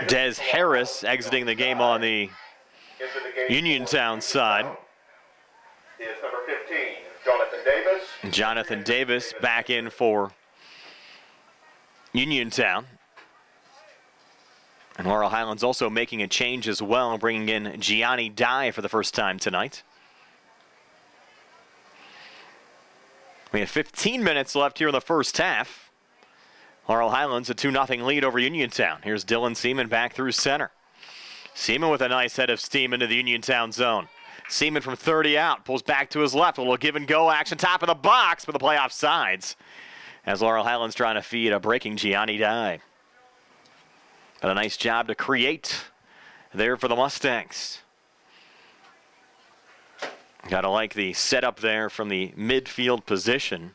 Des Harris exiting the game on the Uniontown side. Is number 15, Jonathan Davis. Jonathan Davis back in for Uniontown. And Laurel Highlands also making a change as well, bringing in Gianni Dye for the first time tonight. We have 15 minutes left here in the first half. Laurel Highlands a 2-0 lead over Uniontown. Here's Dylan Seaman back through center. Seaman with a nice head of steam into the Uniontown zone. Seaman from 30 out, pulls back to his left. A little give and go action, top of the box for the play off sides. As Laurel Highlands trying to feed a breaking Gianni Dye. But a nice job to create there for the Mustangs. Gotta like the setup there from the midfield position.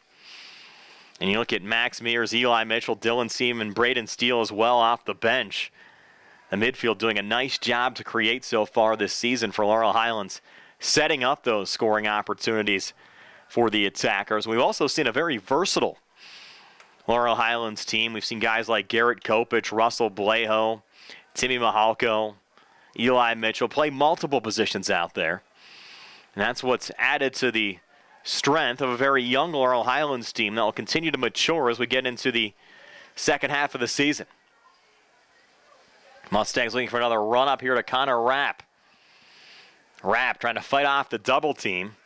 And you look at Max Mears, Eli Mitchell, Dylan Seaman, Braden Steele as well off the bench. The midfield doing a nice job to create so far this season for Laurel Highlands, setting up those scoring opportunities for the attackers. We've also seen a very versatile Laurel Highlands team. We've seen guys like Garrett Kopich, Russell Blejo, Timmy Mahalko, Eli Mitchell play multiple positions out there. And that's what's added to the strength of a very young Laurel Highlands team that will continue to mature as we get into the second half of the season. Mustangs looking for another run up here to Connor Rapp. Rapp trying to fight off the double team.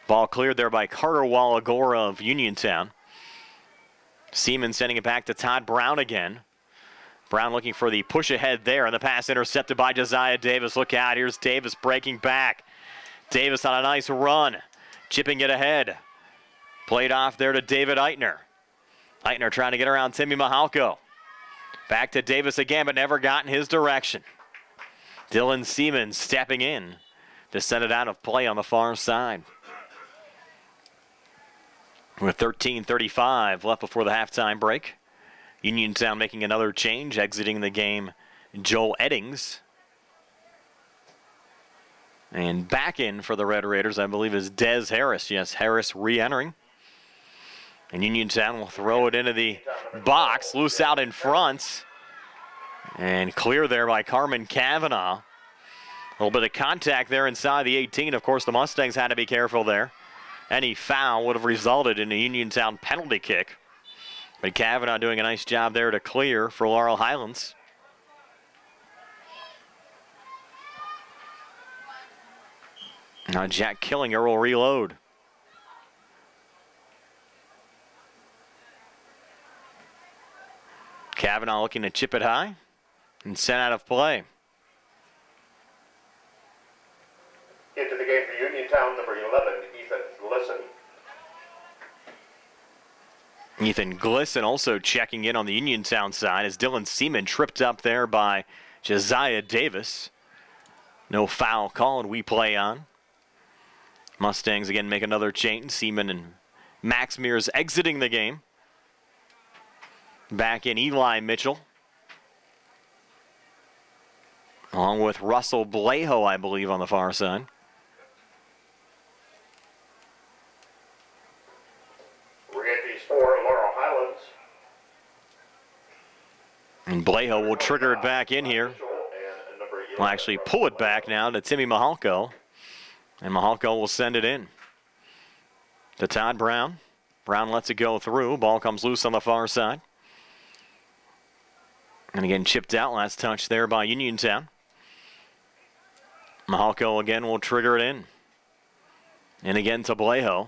Ball cleared there by Carter Wallagora of Uniontown. Seaman sending it back to Todd Brown again. Brown looking for the push ahead there, and the pass intercepted by Josiah Davis. Look out, here's Davis breaking back. Davis on a nice run, chipping it ahead. Played off there to David Eitner. Eitner trying to get around Timmy Mahalko. Back to Davis again, but never got in his direction. Dylan Seaman stepping in to send it out of play on the far side. With 13:35 left before the halftime break. Uniontown making another change, exiting the game, Joel Eddings. And back in for the Red Raiders, I believe, is Des Harris. Yes, Harris re-entering. And Uniontown will throw it into the box, loose out in front. And clear there by Carmen Kavanaugh. A little bit of contact there inside the 18. Of course, the Mustangs had to be careful there. Any foul would have resulted in a Uniontown penalty kick. But Kavanaugh doing a nice job there to clear for Laurel Highlands. Now Jack Killinger will reload. Kavanaugh looking to chip it high and sent out of play. Into the game for Uniontown, number 11, Ethan Glisson. Ethan Glisson also checking in on the Uniontown side as Dylan Seaman tripped up there by Josiah Davis. No foul called, we play on. Mustangs again make another change. Seaman and Max Mears exiting the game. Back in Eli Mitchell. Along with Russell Blejo, I believe, on the far side. Re-entries for Laurel Highlands. And Blejo will trigger it back in here. Will actually pull it back now to Timmy Mahalko. And Mahalko will send it in to Todd Brown. Brown lets it go through. Ball comes loose on the far side. And again, chipped out. Last touch there by Uniontown. Mahalko again will trigger it in. And again to Blejo.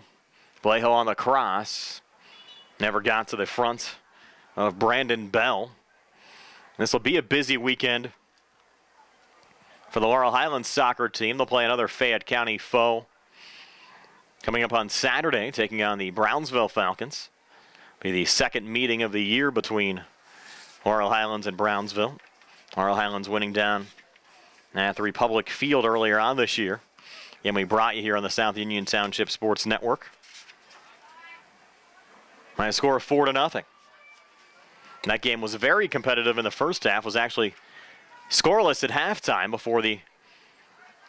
Blejo on the cross. Never got to the front of Brandon Bell. This will be a busy weekend for the Laurel Highlands soccer team. They'll play another Fayette County foe coming up on Saturday, taking on the Brownsville Falcons. Be the second meeting of the year between Laurel Highlands and Brownsville. Laurel Highlands winning down at the Republic Field earlier on this year. And we brought you here on the South Union Township Sports Network. By a score of 4-0. That game was very competitive in the first half, was actually scoreless at halftime before the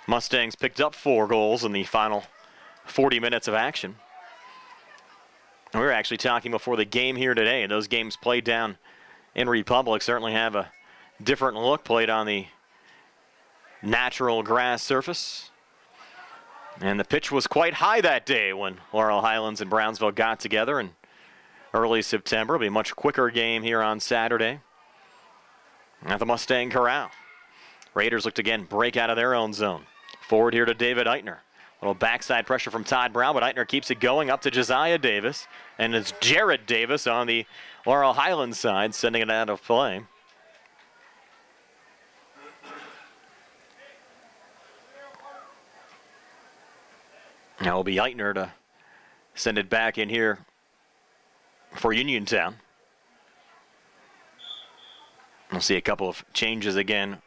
Mustangs picked up 4 goals in the final 40 minutes of action. And we were actually talking before the game here today. Those games played down in Republic certainly have a different look, played on the natural grass surface. And the pitch was quite high that day when Laurel Highlands and Brownsville got together in early September. It'll be a much quicker game here on Saturday at the Mustang Corral. Raiders looked again break out of their own zone. Forward here to David Eitner. A little backside pressure from Todd Brown, but Eitner keeps it going up to Josiah Davis. And it's Jared Davis on the Laurel Highlands side sending it out of play. Now it'll be Eitner to send it back in here for Uniontown. We'll see a couple of changes again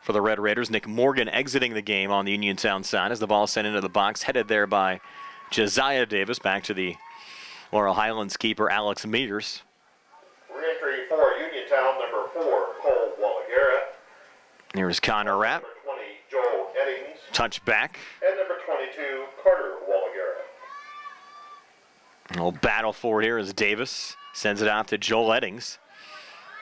for the Red Raiders. Nick Morgan exiting the game on the Uniontown side as the ball sent into the box, headed there by Josiah Davis. Back to the Laurel Highlands keeper, Alex Mears. Re-entry for Uniontown, number 4, Cole Wallagera. Here's Connor Rapp. Number 20, Joe Eddings. Touchback. And number 22, Carter Wallagera. A little battle forward here as Davis sends it out to Joel Eddings.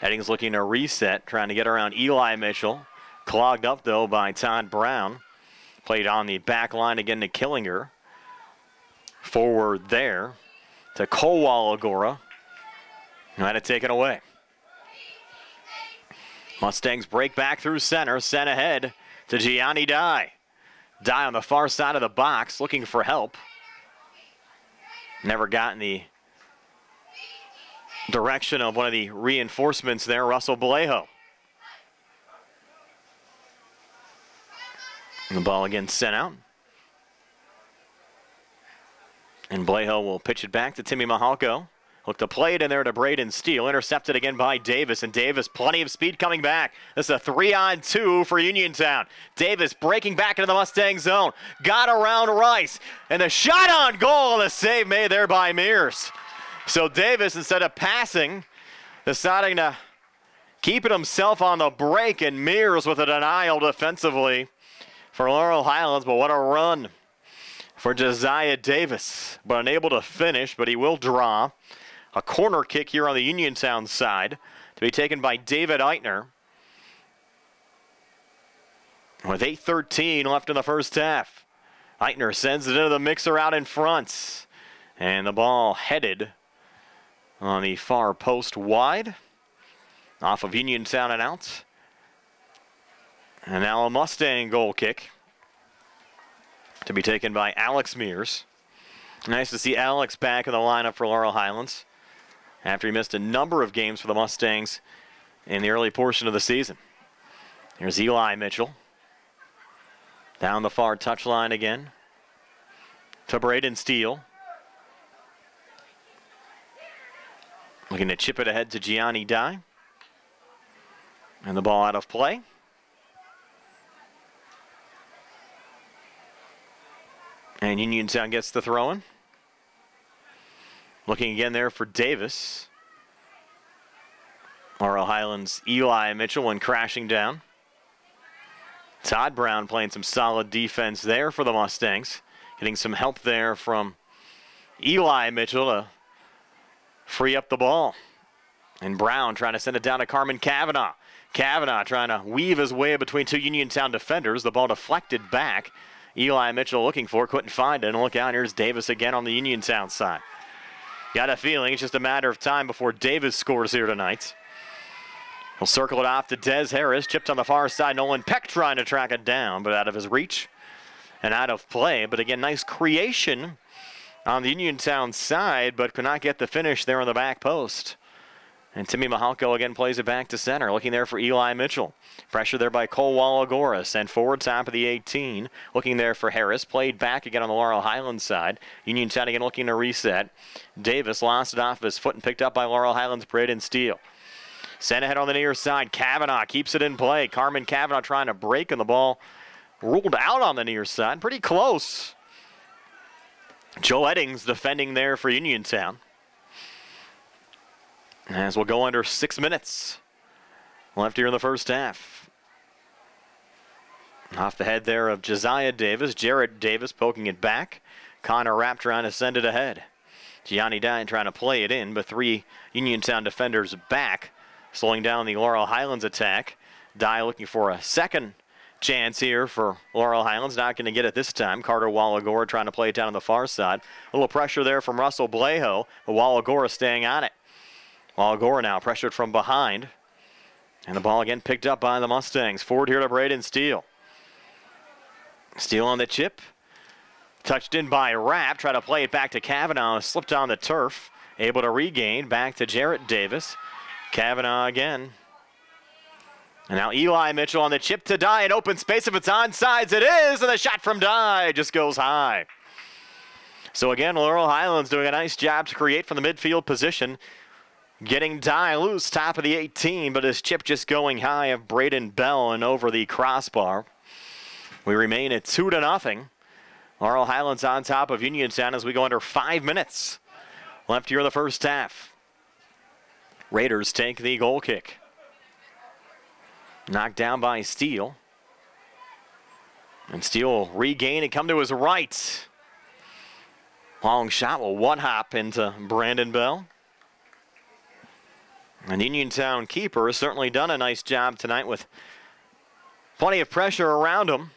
Eddings looking to reset, trying to get around Eli Mitchell. Clogged up, though, by Todd Brown. Played on the back line again to Killinger. Forward there to Kowalagora. Who had it taken away. Mustangs break back through center. Sent ahead to Gianni Dye. Dye on the far side of the box, looking for help. Never got in the direction of one of the reinforcements there, Russell Balejo. And the ball again sent out. And Balejo will pitch it back to Timmy Mahalko. Look to play it in there to Braden Steele. Intercepted again by Davis. And Davis, plenty of speed coming back. This is a 3-on-2 for Uniontown. Davis breaking back into the Mustang zone. Got around Rice. And a shot on goal. And a save made there by Mears. So Davis, instead of passing, deciding to keep it himself on the break. And Mears with a denial defensively for Laurel Highlands. But what a run for Josiah Davis. But unable to finish, but he will draw. A corner kick here on the Uniontown side to be taken by David Eitner. With 8:13 left in the first half. Eitner sends it into the mixer out in front. And the ball headed on the far post wide. Off of Uniontown and out. And now a Mustang goal kick to be taken by Alex Mears. Nice to see Alex back in the lineup for Laurel Highlands after he missed a number of games for the Mustangs in the early portion of the season. Here's Eli Mitchell. Down the far touchline again to Braden Steele. Looking to chip it ahead to Gianni Dye. And the ball out of play. And Uniontown gets the throw in. Looking again there for Davis. Laurel Highlands' Eli Mitchell went crashing down. Todd Brown playing some solid defense there for the Mustangs. Getting some help there from Eli Mitchell to free up the ball. And Brown trying to send it down to Carmen Kavanaugh. Kavanaugh trying to weave his way between two Uniontown defenders. The ball deflected back. Eli Mitchell looking for it, couldn't find it. And look out, here's Davis again on the Uniontown side. Got a feeling it's just a matter of time before Davis scores here tonight. He'll circle it off to Des Harris. Chipped on the far side. Nolan Peck trying to track it down, but out of his reach and out of play. But again, nice creation on the Uniontown side, but could not get the finish there on the back post. And Timmy Mahalko again plays it back to center. Looking there for Eli Mitchell. Pressure there by Cole Wallagora. Sent forward, top of the 18. Looking there for Harris. Played back again on the Laurel Highlands side. Uniontown again looking to reset. Davis lost it off his foot and picked up by Laurel Highlands' Braden Steele. Sent ahead on the near side. Kavanaugh keeps it in play. Carmen Kavanaugh trying to break, and the ball ruled out on the near side. Pretty close. Joe Eddings defending there for Uniontown. As we'll go under 6 minutes left here in the first half. Off the head there of Josiah Davis. Jared Davis poking it back. Connor Rapp trying to send it ahead. Gianni Dye trying to play it in, but three Uniontown defenders back, slowing down the Laurel Highlands attack. Dye looking for a second chance here for Laurel Highlands. Not going to get it this time. Carter Wallagora trying to play it down on the far side. A little pressure there from Russell Blejo, but Wallagora staying on it. Wallagora now pressured from behind. And the ball again picked up by the Mustangs. Forward here to Braden Steele. Steele on the chip. Touched in by Rapp. Try to play it back to Kavanaugh. Slipped on the turf. Able to regain. Back to Jarrett Davis. Kavanaugh again. And now Eli Mitchell on the chip to Dye. An open space. If it's onside, it is. And the shot from Dye just goes high. So again, Laurel Highlands doing a nice job to create from the midfield position. Getting Dye loose, top of the 18, but his chip just going high of Braden Bell and over the crossbar. We remain at 2-0. Laurel Highlands on top of Uniontown as we go under 5 minutes left here in the first half. Raiders take the goal kick. Knocked down by Steele. And Steele will regain and come to his right. Long shot will one-hop into Brandon Bell. And Uniontown keeper has certainly done a nice job tonight with plenty of pressure around him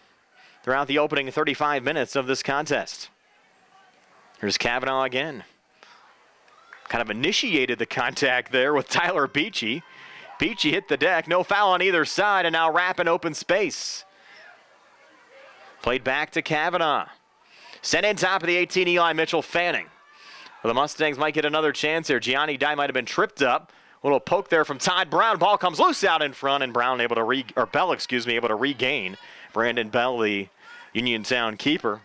throughout the opening 35 minutes of this contest. Here's Kavanaugh again. Kind of initiated the contact there with Tyler Beachy. Beachy hit the deck, no foul on either side, and now Rapp in open space. Played back to Kavanaugh. Sent in top of the 18, Eli Mitchell fanning. Well, the Mustangs might get another chance here. Gianni Dye might have been tripped up. A little poke there from Todd Brown. Ball comes loose out in front, and Brown able to Bell, able to regain. Brandon Bell, the Uniontown keeper,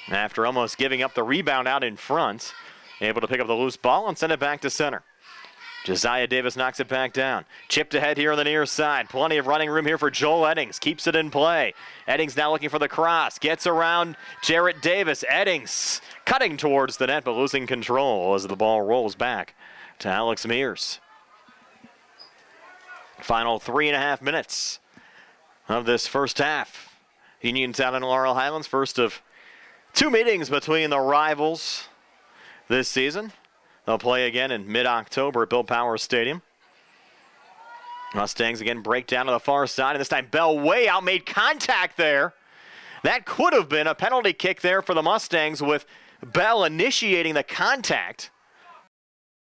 after almost giving up the rebound out in front, able to pick up the loose ball and send it back to center. Josiah Davis knocks it back down. Chipped ahead here on the near side. Plenty of running room here for Joel Eddings. Keeps it in play. Eddings now looking for the cross. Gets around Jarrett Davis. Eddings cutting towards the net but losing control as the ball rolls back to Alex Mears. Final 3.5 minutes of this first half. Uniontown and Laurel Highlands, first of 2 meetings between the rivals this season. They'll play again in mid-October at Bill Powers Stadium. Mustangs again break down to the far side, and this time Bell way out, made contact there. That could have been a penalty kick there for the Mustangs with Bell initiating the contact.